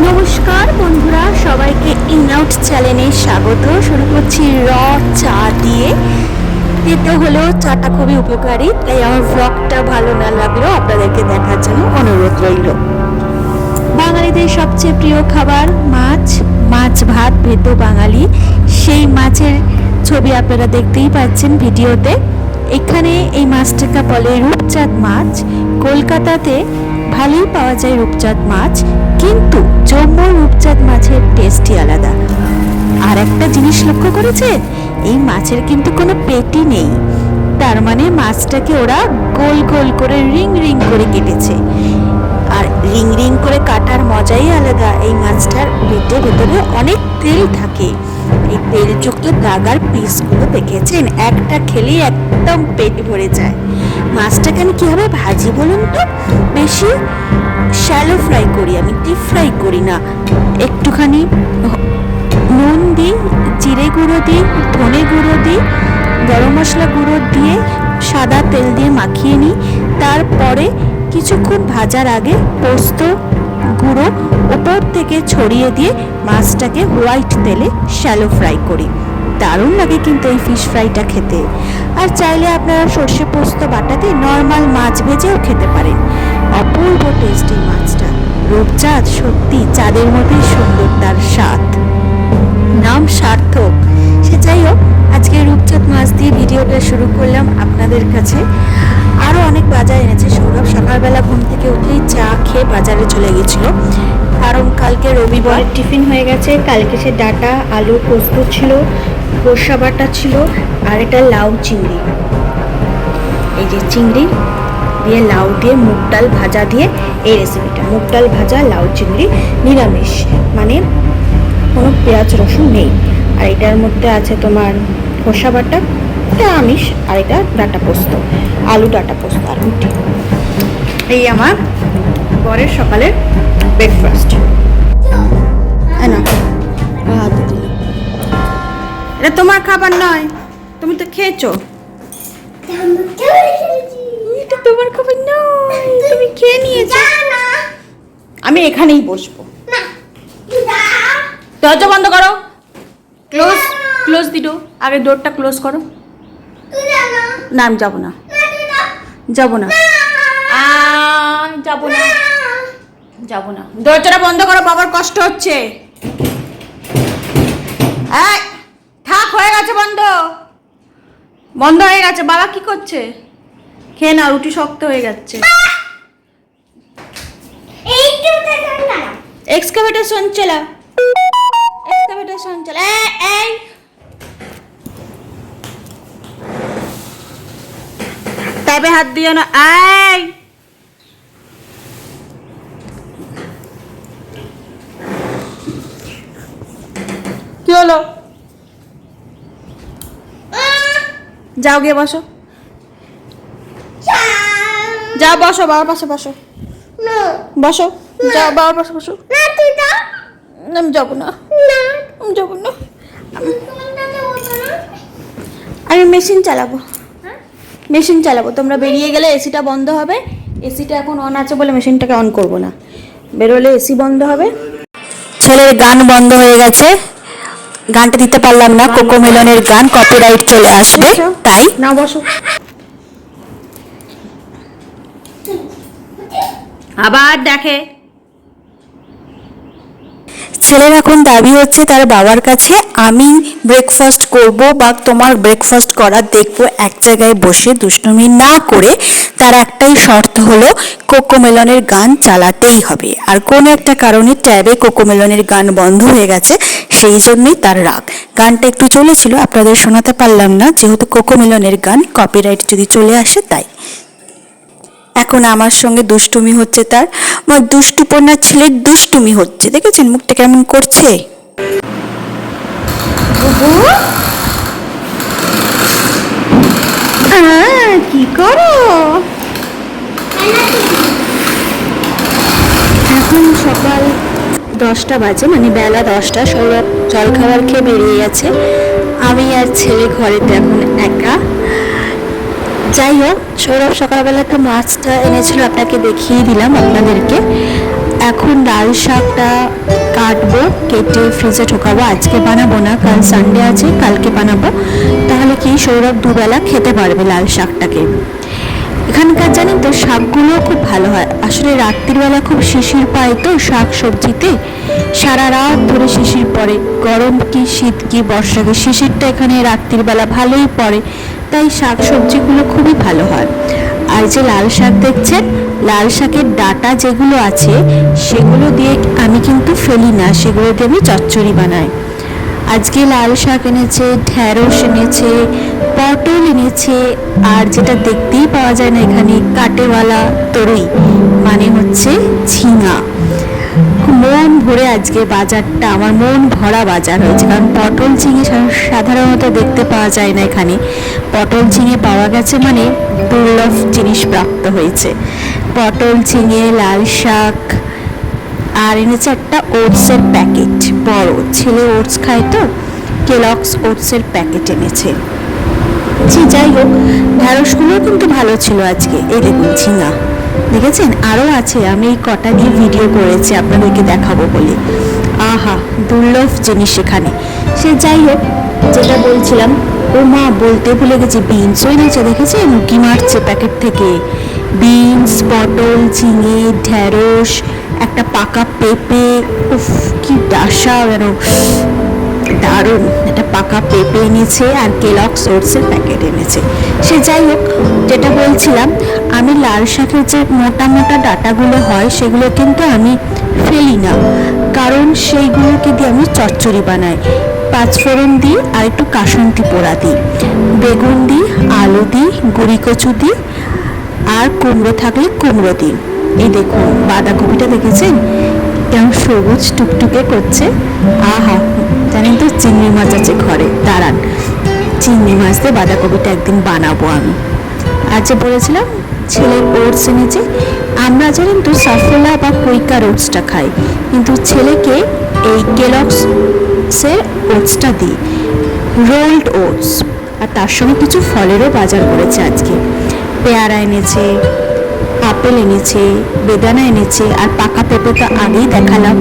নমস্কার বন্ধুরা, সবাইকে ইনআউট চ্যানেলে স্বাগত। শুরু করছি র চা দিয়ে। এতে হলো চাটা খুবই উপকারী, তাই আমার ব্লগটা ভালো না লাগলেও আপনাদেরকে দেখার জন্য অনুরোধ রইল। বাঙালিদের সবচেয়ে প্রিয় খাবার মাছ, মাছ ভাত ভেতো বাঙালি। সেই মাছের ছবি আপনারা দেখতেই পাচ্ছেন ভিডিওতে। এখানে এই মাছটাকে বলে রূপচাঁদ মাছ। কলকাতাতে ভালোই পাওয়া যায় রূপচাঁদ মাছ, কিন্তু জম্মুর রূপচাঁদ মাছের টেস্টই আলাদা। আর একটা জিনিস লক্ষ্য করেছেন, এই মাছের কিন্তু কোনো পেটি নেই। তার মানে মাছটাকে ওরা গোল গোল করে রিং রিং করে কেটেছে। আর রিং রিং করে কাটার মজাই আলাদা। এই মাছটার ভেতরে অনেক তেল থাকে। এই তেলযুক্ত দাগার পিসগুলো দেখেছেন, একটা খেলেই একদম পেট ভরে যায়। মাছটাকে আমি কীভাবে ভাজি বলুন তো? বেশি শ্যালো ফ্রাই করি, আমি ডিপ ফ্রাই করি না। একটুখানি নুন দিই, জিরে গুঁড়ো দিই, ধনে গুঁড়ো দিই, গরম মশলা গুঁড়ো দিয়ে সাদা তেল দিয়ে মাখিয়ে নিই। তারপরে কিছুক্ষণ ভাজার আগে পোস্ত গুঁড়ো উপর থেকে ছড়িয়ে দিয়ে মাছটাকে হোয়াইট তেলে শ্যালো ফ্রাই করি। দারুণ লাগে কিন্তু এই ফিশ ফ্রাইটা খেতে। আর চাইলে আপনারা সর্ষে পোস্ত বাটাতে নর্মাল মাছ ভেজেও খেতে পারেন। অপূর্ব টেস্টি মাছটা। রূপচাঁদ সত্যি চাঁদের মতোই সুন্দর, তার স্বাদ নাম সার্থক। সে যাই হোক, আজকে রূপচাঁদ মাছ দিয়ে ভিডিওটা শুরু করলাম আপনাদের কাছে। আরও অনেক বাজার এনেছে সৌরভ। সকালবেলা ঘুম থেকে উঠেই চা খেয়ে বাজারে চলে গেছিল, কারণ কালকে রবিবার। টিফিন হয়ে গেছে। কালকে সে ডাটা আলু পোস্ত ছিল, সর্ষে বাটা ছিল, আর এটা লাউ চিংড়ি। এই যে চিংড়ি দিয়ে লাউ দিয়ে মুগ ডাল ভাজা দিয়ে এই রেসিপিটা। মুগ ডাল ভাজা লাউ চিংড়ি নিরামিষ, মানে কোনো পেঁয়াজ রসুন নেই। আর এটার মধ্যে আছে তোমার সর্ষে বাটা, এটা আমিষ। আর এটা ডাটা পোস্ত, আলু ডাটা পোস্ত আর রুটি। এই আমার পরের সকালের ব্রেকফাস্ট। এটা তোমার খাবার নয়, তুমি তো খেয়েছো। এটা তোমার খাবার নয়, তুমি খেয়ে নিয়েছো। আমি এখানেই বসবো। দরজা বন্ধ করো। ক্লোজ ক্লোজ দিলো। আগে ডোরটা ক্লোজ করো। না আমি যাবো না, যাবো না, যাবো না, যাবো না। দরজাটা বন্ধ করো, বাবার কষ্ট হচ্ছে। থাক, হয়ে গেছে, বন্ধ বন্ধ হয়ে গেছে। বাবা কি করছে? খেয়ে না, রুটি শক্ত হয়ে যাচ্ছে। এক্সকাভেটর চলা, এক্সকাভেটর চলা। এই ট্যাবে হাত দিও না। এই কি হলো? যাও গিয়ে বসো, যাও বসো, বাবার পাশে বসো, বসো, যাও বাবার পাশে বসো। আমি যাবো না, আমি যাবো না। আমি মেশিন চালাবো, মেশিন চালাবো। তোমরা বেরিয়ে গেলে এসিটা বন্ধ হবে। এসিটা এখন অন আছে বলে মেশিনটাকে অন করব না। বেরোলে এসি বন্ধ হবে। ছেলের গান বন্ধ হয়ে গেছে, গানটা দিতে পারলাম না। কোকোমেলনের গান, কপিরাইট চলে আসবে, তাই না। বসো। আবার দেখে। ছেলের এখন দাবি হচ্ছে তার বাবার কাছে, আমি ব্রেকফাস্ট করব বা তোমার ব্রেকফাস্ট করা দেখবো এক জায়গায় বসে, দুষ্টুমি না করে। তার একটাই শর্ত হলো কোকোমেলনের গান চালাতেই হবে। আর কোনো একটা কারণে ট্যাবে কোকোমেলনের গান বন্ধ হয়ে গেছে, সেই জন্যই তার রাগ। গানটা একটু চলেছিল, আপনাদের শোনাতে পারলাম না, যেহেতু কোকোমেলনের গান, কপিরাইট যদি চলে আসে তাই। এখন আমার সঙ্গে দুষ্টুমি হচ্ছে তার। দুষ্টুপনা ছেলের দুষ্টুমি হচ্ছে, দেখেছেন মুখটা কেমন করছে। কি করো? এখন সকাল 10টা বাজে, মানে বেলা 10টা। সৌরভ জলখাবার খেয়ে বেরিয়ে গেছে। আমি আর ছেলে ঘরেতে এখন একা। যাই হোক, সৌরভ সকালবেলা তো মাছটা এনেছিল, আপনাকে দেখিয়ে দিলাম আপনাদেরকে। এখন লাল শাকটা কাটবো, কেটে ফ্রিজে ঢোকাবো। আজকে বানাবো না, কাল সানডে আছে, কালকে বানাবো। তাহলে কি সৌরভ দুবেলা খেতে পারবে লাল শাকটাকে। এখানকার জানেন তো শাকগুলো খুব ভালো হয়। আসলে রাত্রিবেলা খুব শিশির পায় তো শাক সবজিতে, সারা রাত ধরে শিশির পড়ে। গরম কি শীত কি বর্ষা কি, শিশিরটা এখানে রাত্রিবেলা ভালোই পড়ে, তাই শাক সবজিগুলো খুবই ভালো হয়। আর যে লাল শাক দেখছেন, লাল শাকের ডাটা যেগুলো আছে সেগুলো দিয়ে আমি কিন্তু ফেলি না, সেগুলো দিয়ে আমি চচ্চড়ি বানাই। আজকে লাল শাক এনেছে, ঢ্যাঁড়স এনেছে, পটল এনেছে, আর যেটা দেখতেই পাওয়া যায় না এখানে, কাটেওয়ালা তরুই, মানে হচ্ছে ঝিঙা। মন ভরে আজকে বাজারটা, আমার মন ভরা বাজার হয়েছে, কারণ পটল ঝিঙে সাধারণত দেখতে পাওয়া যায় না এখানে। পটল ঝিঙে পাওয়া গেছে মানে দুর্লভ জিনিস প্রাপ্ত হয়েছে। পটল ঝিঙে, লাল শাক, আর এনেছে একটা ওটসের প্যাকেট, বড় ছেলে ওটস খায় তো, কেলগস ওটসের প্যাকেট এনেছে। যাই হোক, ঢ্যাঁড়সগুলো কিন্তু ভালো ছিল আজকে। এই দেখুন ঝিঙা দেখেছেন, আরও আছে, আমি এই কটা দিয়ে ভিডিও করেছি আপনাদেরকে দেখাবো বলে। আহা, দুর্লভ জিনিস এখানে। সে যাই হোক, যেটা বলছিলাম, ও মা বলতে ভুলে গেছি, বিনসও এনেছে, দেখেছেন উঁকি মারছে প্যাকেট থেকে। বিনস, পটল, ঝিঙে, ঢ্যাঁড়স, একটা পাকা পেঁপে, উফ কি ডাসা যেন, দারুণ একটা পাকা পেঁপে এনেছে, আর কেলগস ওটসের প্যাকেট এনেছে। সে যাই হোক, যেটা বলছিলাম, আমি লাল শাকের যে মোটা মোটা ডাটাগুলো হয় সেগুলো কিন্তু আমি ফেলি না, কারণ সেইগুলোকে দিয়ে আমি চচ্চড়ি বানাই। পাঁচফোড়ন দিই আর একটু কাসুন্দি পোড়া দিই, বেগুন দিই, আলু দিই, গুঁড়ি কচু দিই, আর কুমড়ো থাকলে কুমড়ো দিই। এই দেখুন বাঁধাকপিটা দেখেছেন কেমন সবুজ টুকটুকে করছে। আহা, জানেন তো চিংড়ি মাছ আছে ঘরে, দাঁড়ান চিংড়ি মাছ দিয়ে বাঁধাকপিটা একদিন বানাবো আমি। আর যে বলেছিলাম ছেলের ওটস এনেছে, আমরা জানেন তো সাফোলা বা কুইকার ওটসটা খাই, কিন্তু ছেলেকে এই কেলগসের ওটসটা দিই, রোল্ড ওটস। আর তার সঙ্গে কিছু ফলেরও বাজার করেছে আজকে। পেয়ারা এনেছে, আপেল এনেছে, বেদানা এনেছে, আর পাকা পেঁপে তো আগেই দেখালাম।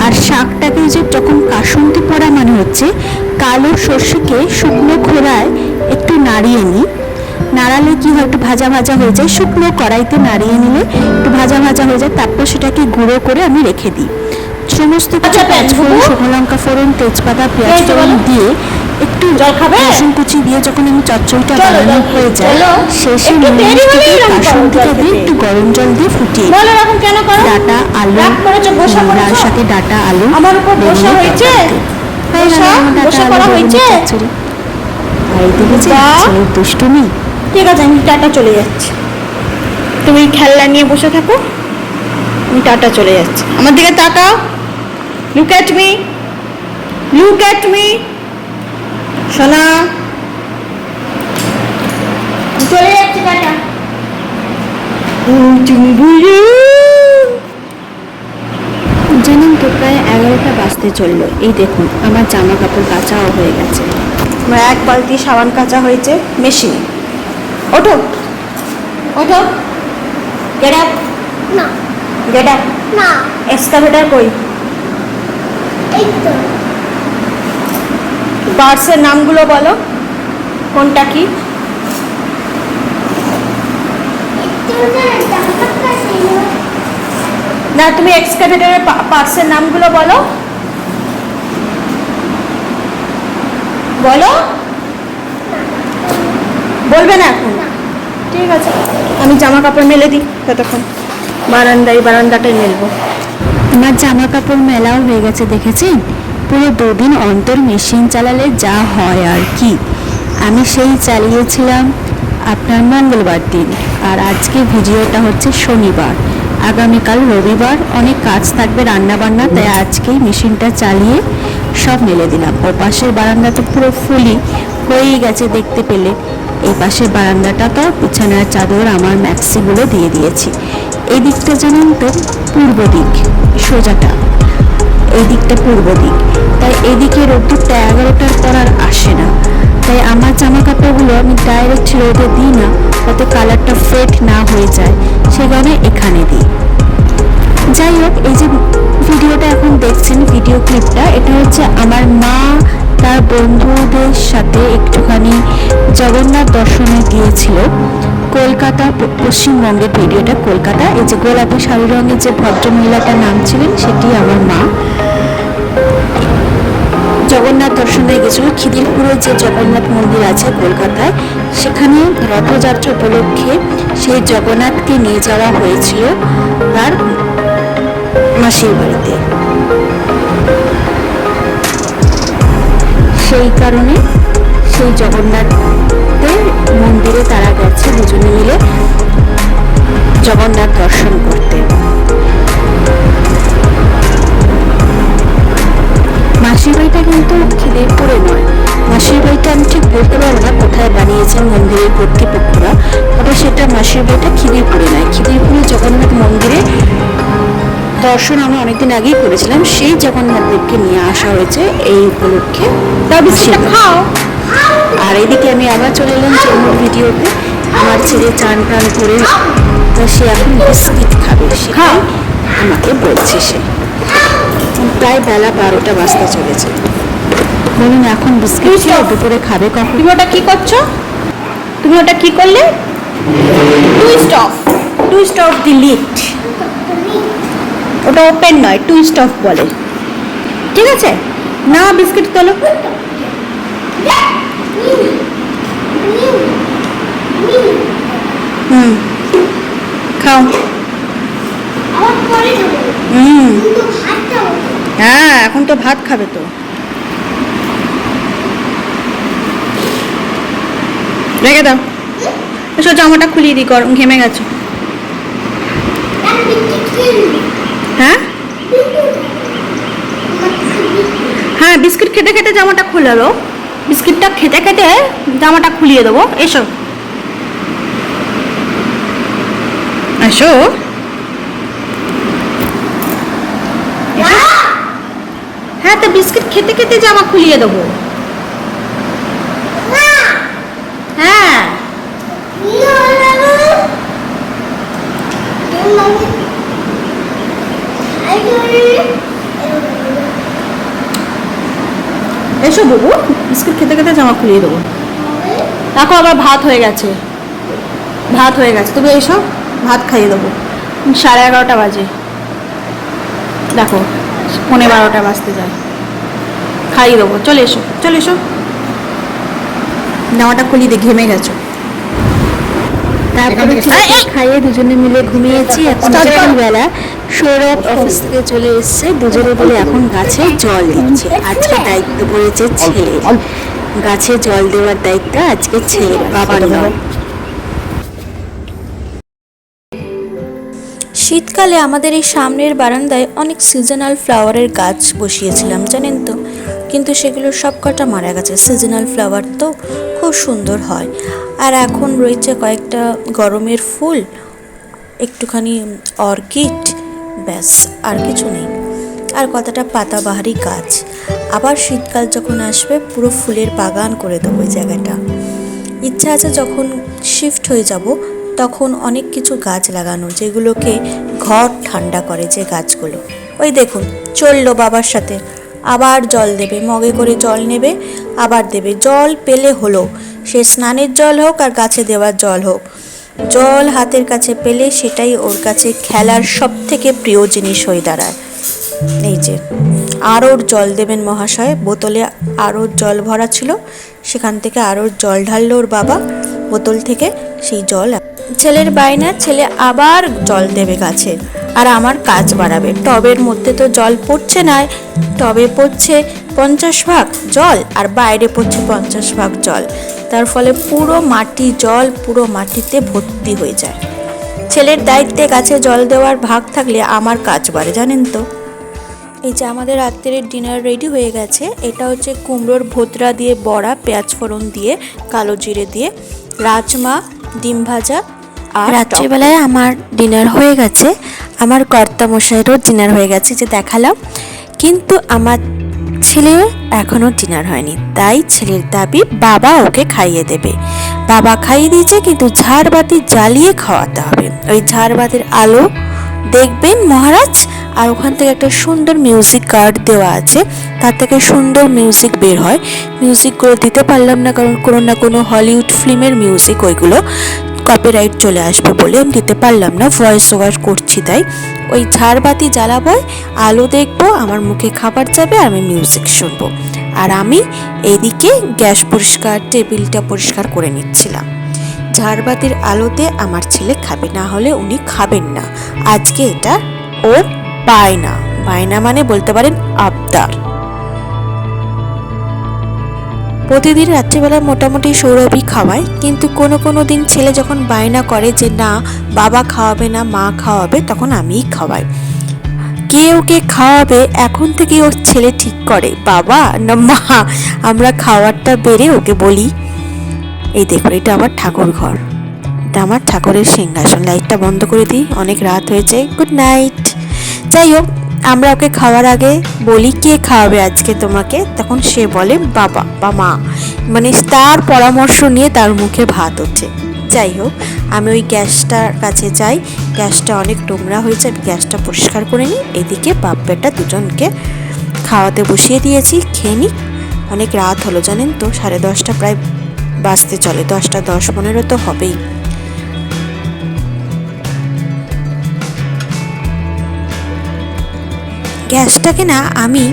আর শাকটাকে যে যখন কাসুন্দি পোড়া মানে হচ্ছে কালো সর্ষেকে শুকনো খোলায় একটু নাড়িয়ে নিই, নাড়ালে কি হয় একটু ভাজা ভাজা হয়ে যায়, শুকনো কড়াইতে নাড়িয়ে নিলে একটু ভাজা ভাজা হয়ে যায়, তারপর সেটাকে গুঁড়ো করে আমি রেখে দিই। সমস্ত কিছু পাঁচফোড়ন, শুকনো লঙ্কা ফোড়ন, তেজপাতা, পেঁয়াজ ফোড়ন দিয়ে একটু রসুন কুচি দিয়ে যখন আমি চচ্চড়িটা বানানো হয়ে যায়, শেষে কাসুন্দিটা দিয়ে একটু গরম জল দিয়ে ফুটিয়ে ডাটা আলু, লাল শাকে ডাটা আলু, চচ্চড়ি। আর এই দেখেছি ছেলের দুষ্টুমি। ঠিক আছে, আমি টাটা চলে যাচ্ছি, তুমি খেলনা নিয়ে বসে থাকো, আমি টাটা চলে যাচ্ছি। আমার দিকে তাকাও, look at me, look at me সোনা, চলে যাচ্ছি, টাটা। জানেন তো প্রায় 11টা বাজতে চললো। এই দেখুন আমার জামা কাপড় কাচাও হয়ে গেছে। আমার এক বালতি সাবান কাচা হয়েছে মেশিনে। ওঠো ওঠো, গেট আপ, না গেট আপ, না এক্সকাভেটর কই? এই তো পার্টসের নামগুলো বলো, কোনটা কি? না, তুমি এক্সকাভেটরের পার্টসের নামগুলো বলো, বলো, বলবে না এখন? ঠিক আছে, আমি জামা কাপড় মেলে দিই ততক্ষণ, বারান্দাটাই মেলবো। আমার জামা কাপড় মেলাও হয়ে গেছে, দেখেছেন পুরো 2 দিন অন্তর মেশিন চালালে যা হয় আর কি। আমি সেই চালিয়েছিলাম আপনার মঙ্গলবার দিন, আর আজকে ভিডিওটা হচ্ছে শনিবার। আগামীকাল রবিবার, অনেক কাজ থাকবে রান্না বান্না, তাই আজকেই মেশিনটা চালিয়ে সব মেলে দিলাম। ও পাশের বারান্দাটা পুরো ফুলি হয়েই গেছে দেখতে পেলে। এই পাশের বারান্দাটা তো বিছানার চাদর আমার ম্যাক্সিগুলো দিয়ে দিয়েছি। এই দিকটা জানেন তো পূর্ব দিক, সোজাটা এই দিকটা পূর্ব দিক, তাই এদিকে রোদ্দুরটা 11টার পর আর আসে না। তাই আমার জামা কাপড়গুলো আমি ডাইরেক্ট রোদে দিই না, যাতে কালারটা ফেড না হয়ে যায়, সেই কারণে এখানে দিই। যাই হোক, এই যে ভিডিওটা এখন দেখছেন, ভিডিও ক্লিপটা। এটা হচ্ছে আমার মা তার বন্ধুদের সাথে একটুখানি জগন্নাথ দর্শনে গিয়েছিল কলকাতা, পশ্চিমবঙ্গের ভিডিওটা কলকাতা। এই যে গোলাপি শাড়ি রঙের যে ভদ্রমহিলাটার নাম ছিলেন সেটি আমার মা। জগন্নাথ দর্শনে গেছিল খিদিরপুরে যে জগন্নাথ মন্দির আছে কলকাতায়, সেখানে রথযাত্রা উপলক্ষে সেই জগন্নাথকে নিয়ে যাওয়া হয়েছিল তার মাসির বাড়িতে। সেই কারণে সেই জগন্নাথের মন্দিরে তারা গেছে দুজনে মিলে জগন্নাথ দর্শন করতে। মাসির বাড়িটা কিন্তু খিদিরপুরে নয়, মাসির বাড়িটা আমি ঠিক বলতে পারবো না কোথায় বানিয়েছেন মন্দিরের কর্তৃপক্ষরা, তবে সেটা মাসির বাড়িটা খিদিরপুরে নয়। খিদিরপুরে জগন্নাথ মন্দিরে দর্শন আমরা অনেকদিন আগেই করেছিলাম, সেই জগন্নাথ দেবকে নিয়ে আসা হয়েছে এই উপলক্ষে। খাও। আর এদিকে আমি আবার চলে এলাম জন্ম ভিডিওতে। আমার ছেলে চান টান করে সে এখন বিস্কিট খাবে, সেখানে আমাকে বলছে সে। প্রায় বেলা 12টা বাজতে চলেছে। বলুন এখন বিস্কিট খেয়ে দুপুরে খাবে কখন? তুমি ওটা কি করছো? তুমি ওটা কি করলে? Twist of the lead. ওটা ওপেন নয়, টুইস্ট অফ বলে। ঠিক আছে, না বিস্কিট তোলো। খাও। আবার পরে খাবো। কিন্তু ভাতটা হ্যাঁ, এখন তো ভাত খাবে তো। রেখে দাও। এসো জামাটা খুলিয়ে দিই, গরম ঘেমে গেছো। হ্যাঁ হ্যাঁ, বিস্কিট খেতে খেতে জামাটা খুলালো। বিস্কিটটা খেতে খেতে জামাটা খুলিয়ে দেবো। এসো এসো। হ্যাঁ, তো বিস্কিট খেতে খেতে জামা খুলিয়ে দেবো। হ্যাঁ, এসো বাবু, বিস্কিট খেতে খেতে জামা খুলিয়ে দেবো। দেখো আবার ভাত হয়ে গেছে, ভাত হয়ে গেছে। তবে এসো, ভাত খাইয়ে দেবো। 11:30 বাজে, দেখো 11:15 বাজতে যায়। খাইয়ে দেবো, চলে এসো চলে এসো। জামাটা খুলিয়ে দিয়ে ঘেমে গেছো। তারপরে ছেলেকে খাইয়ে দুজনে মিলে ঘুমিয়েছি। এখন সকালবেলা সৌরভ অফিস থেকে চলে এসছে, দুজনে মিলে এখন গাছে জল দিচ্ছে। আজকে দায়িত্ব পড়েছে ছেলে, গাছে জল দেওয়ার দায়িত্ব আজকে ছেলের, বাবার নয়। শীতকালে আমাদের এই সামনের বারান্দায় অনেক সিজনাল ফ্লাওয়ারের গাছ বসিয়েছিলাম জানেন তো, কিন্তু সেগুলো সবকটা মারা গেছে। সিজনাল ফ্লাওয়ার তো খুব সুন্দর হয়। আর এখন রয়েছে কয়েকটা গরমের ফুল, একটুখানি অর্কিড, ব্যাস আর কিছু নেই। আর কতটা পাতাবাহারি গাছ। আবার শীতকাল যখন আসবে পুরো ফুলের বাগান করে দেবো ওই জায়গাটা। ইচ্ছা আছে যখন শিফট হয়ে যাব তখন অনেক কিছু গাছ লাগানো, যেগুলোকে ঘর ঠান্ডা করে যে গাছগুলো। ওই দেখুন চললো বাবার সাথে, আবার জল দেবে, মগে করে জল নেবে, আবার দেবে। জল পেলে হলো, সে স্নানের জল হোক আর গাছে দেওয়ার জল হোক, জল হাতের কাছে পেলে সেটাই ওর কাছে খেলার সব থেকে প্রিয় জিনিস হয়ে দাঁড়ায়। এই যে আরোর জল দেবেন মহাশয়, বোতলে আরোর জল ভরা ছিল, সেখান থেকে আরোর জল ঢাললো ওর বাবা বোতল থেকে। সেই জল ছেলের বায়না, ছেলে আবার জল দেবে গাছে, আর আমার কাজ বাড়াবে। টবের মধ্যে তো জল পড়ছে না, টবে পড়ছে 50 ভাগ জল আর বাইরে পড়ছে 50 ভাগ জল। তার ফলে পুরো মাটি জল পুরো মাটিতে ভর্তি হয়ে যায়। ছেলের দায়িত্বে গাছে জল দেওয়ার ভাগ থাকলে আমার কাজ বাড়ে জানেন তো। এই যে আমাদের রাত্রের ডিনার রেডি হয়ে গেছে। এটা হচ্ছে কুমড়োর ভোতরা দিয়ে বড়া, পেঁয়াজ ফোড়ন দিয়ে, কালো জিরে দিয়ে, রাজমা, ডিম ভাজা। আর রাত্রিবেলায় আমার ডিনার হয়ে গেছে, আমার কর্তামশাইয়েরও ডিনার হয়ে গেছে যে দেখালাম, কিন্তু আমার ছেলে এখনও ডিনার হয়নি। তাই ছেলের দাবি বাবা ওকে খাইয়ে দেবে। বাবা খাইয়ে দিয়েছে, কিন্তু ঝাড়বাতি জ্বালিয়ে খাওয়াতে হবে। ওই ঝাড়বাতির আলো দেখবেন মহারাজ আর ওখান থেকে একটা সুন্দর মিউজিক কার্ড দেওয়া আছে, তার থেকে সুন্দর মিউজিক বের হয়। মিউজিকগুলো দিতে পারলাম না, কারণ কোনো না কোনো হলিউড ফিল্মের মিউজিক, ওইগুলো কপিরাইট চলে আসবে বলে আমি দিতে পারলাম না, ভয়েস ওভার করছি তাই। ওই ঝাড়বাতি জ্বালাবো, আলো দেখবো, আমার মুখে খাবার যাবে, আর আমি মিউজিক শুনবো। আর আমি এইদিকে গ্যাস পরিষ্কার, টেবিলটা পরিষ্কার করে নিচ্ছিলাম। ঝাড়বাতির আলোতে আমার ছেলে খাবে, না হলে উনি খাবেন না। আজকে এটা ওর বায়না, বায়না মানে বলতে পারেন আবদার। প্রতিদিন রাত্রিবেলা মোটামুটি সৌরভই খাওয়ায়, কিন্তু কোনো কোনো দিন ছেলে যখন বায়না করে যে না বাবা খাওয়াবে না, মা খাওয়াবে, তখন আমিই খাওয়াই। কে ওকে খাওয়াবে এখন থেকে ওর ছেলে ঠিক করে, বাবা না মা। আমরা খাওয়ারটা বেড়ে ওকে বলি। এই দেখো, এটা আমার ঠাকুর ঘর, এটা আমার ঠাকুরের সিংহাসন। লাইটটা বন্ধ করে দিই, অনেক রাত হয়েছে, গুড নাইট। যাই হোক, আমরা ওকে খাওয়ার আগে বলি কে খাওয়াবে আজকে তোমাকে, তখন সে বলে বাবা বা মা, মানে তার পরামর্শ নিয়ে তার মুখে ভাত ওঠে। যাই হোক, আমি ওই গ্যাসটার কাছে যাই, গ্যাসটা অনেক নোংরা হয়েছে, আমি গ্যাসটা পরিষ্কার করে নিই। এদিকে বাপ বেটা দুজনকে খাওয়াতে বসিয়ে দিয়েছি, খেয়ে নিই। অনেক রাত হলো জানেন তো, 10:30 প্রায় বাজতে চলে, 10টা 10-15 তো হবেই। গ্যাসটাকে না আমি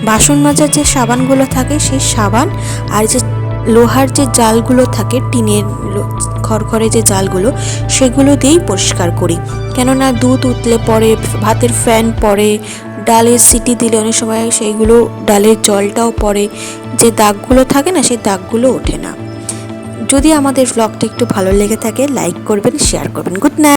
বাসন মাজার যে সাবানগুলো থাকে সেই সাবান, আর যে লোহার যে জালগুলো থাকে, টিনের খড়খড়ে যে জালগুলো, সেগুলো দিয়েই পরিষ্কার করি। কেননা দুধ উতলে পড়ে, ভাতের ফ্যান পড়ে, ডালের সিটি দিলে অনেক সময় সেইগুলো ডালের জলটাও পড়ে, যে দাগগুলো থাকে না সেই দাগগুলো ওঠে না। যদি আমাদের ব্লগটা একটু ভালো লেগে থাকে, লাইক করবেন, শেয়ার করবেন। Good night.